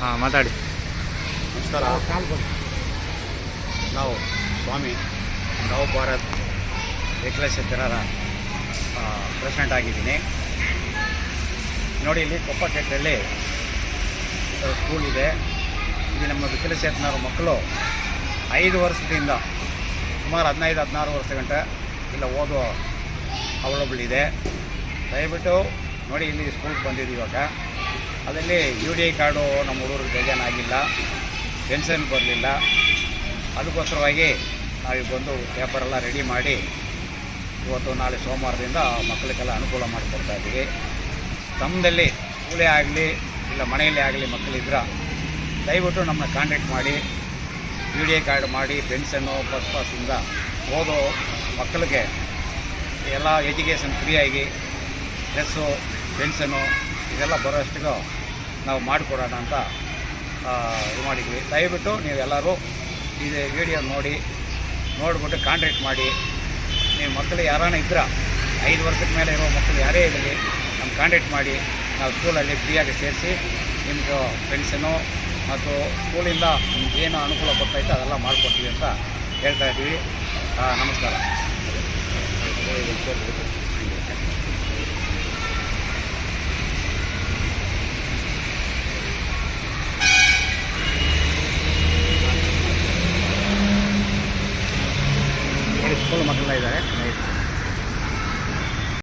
ಹಾಂ ಮಾತಾಡಿ. ನಮಸ್ಕಾರ. ನಾವು ಸ್ವಾಮಿ ನವ ಭಾರತ್ ವಿಕಲಚೇತನರ ಪ್ರೆಸಿಡೆಂಟ್ ಆಗಿದ್ದೀನಿ. ನೋಡಿ, ಇಲ್ಲಿ ಕೊಪ್ಪಕಟ್ಟೆಯಲ್ಲಿ ಸ್ಕೂಲ್ ಇದೆ. ಇಲ್ಲಿ ನಮ್ಮ ವಿಕಲಚೇತನರ ಮಕ್ಕಳು 5 ವರ್ಷದಿಂದ ಸುಮಾರು 15-16 ವರ್ಷ ಗಂಟೆ ಇಲ್ಲ ಓದುವ ಅವೈಲಬಲ್ ದಯವಿಟ್ಟು ನೋಡಿ, ಇಲ್ಲಿ ಸ್ಕೂಲ್ಗೆ ಬಂದಿದ್ದೀವಿ. ಇವಾಗ ಅದರಲ್ಲಿ UDI ಕಾರ್ಡು ನಮ್ಮ ಹುಡುಗರಿಗೆ ಬೇಜಾನ್ ಆಗಿಲ್ಲ, ಪೆನ್ಷನ್ ಬರಲಿಲ್ಲ. ಅದಕ್ಕೋಸ್ಕರವಾಗಿ ನಾವೀಗ ಬಂದು ಪೇಪರೆಲ್ಲ ರೆಡಿ ಮಾಡಿ ಇವತ್ತು ನಾಳೆ ಸೋಮವಾರದಿಂದ ಮಕ್ಕಳಿಗೆಲ್ಲ ಅನುಕೂಲ ಮಾಡಿಕೊಡ್ತಾಯಿದ್ದೀವಿ. ತಮ್ಮದಲ್ಲಿ ಸ್ಕೂಲೇ ಆಗಲಿ ಇಲ್ಲ ಮನೆಯಲ್ಲೇ ಆಗಲಿ ಮಕ್ಕಳಿದ್ರೆ ದಯವಿಟ್ಟು ನಮ್ಮನ್ನ ಕಾಂಟ್ಯಾಕ್ಟ್ ಮಾಡಿ UDI ಕಾರ್ಡ್ ಮಾಡಿ ಪೆನ್ಷನ್ನು ಬಸ್ ಪಾಸಿಂದ ಓದೋ ಮಕ್ಕಳಿಗೆ ಎಲ್ಲ ಎಜುಕೇಷನ್ ಫ್ರೀಯಾಗಿ ಡ್ರೆಸ್ಸು ಪೆನ್ಷನ್ನು ಇದೆಲ್ಲ ಬರೋಷ್ಟಿಗೂ ನಾವು ಮಾಡಿಕೊಡೋಣ ಅಂತ ಇದು ಮಾಡಿದ್ವಿ. ದಯವಿಟ್ಟು ನೀವೆಲ್ಲರೂ ಇದು ವಿಡಿಯೋ ನೋಡಿಬಿಟ್ಟು ಕಾಂಟ್ಯಾಕ್ಟ್ ಮಾಡಿ. ನೀವು ಮಕ್ಕಳು ಯಾರಾನ ಇದ್ರೆ 5 ವರ್ಷದ ಮೇಲೆ ಇರೋ ಮಕ್ಕಳು ಯಾರೇ ಇರಲಿ ನಮ್ಮ ಕಾಂಟ್ಯಾಕ್ಟ್ ಮಾಡಿ, ನಾವು ಸ್ಕೂಲಲ್ಲಿ ಫ್ರೀಯಾಗಿ ಸೇರಿಸಿ ನಿಮ್ಮದು ಪೆನ್ಷನ್ನು ಮತ್ತು ಸ್ಕೂಲಿಂದ ನಿಮ್ಗೇನು ಅನುಕೂಲ ಬರ್ತಾಯಿತ್ತು ಅದೆಲ್ಲ ಮಾಡಿಕೊಡ್ತೀವಿ ಅಂತ ಹೇಳ್ತಾಯಿದ್ದೀವಿ. ನಮಸ್ಕಾರ.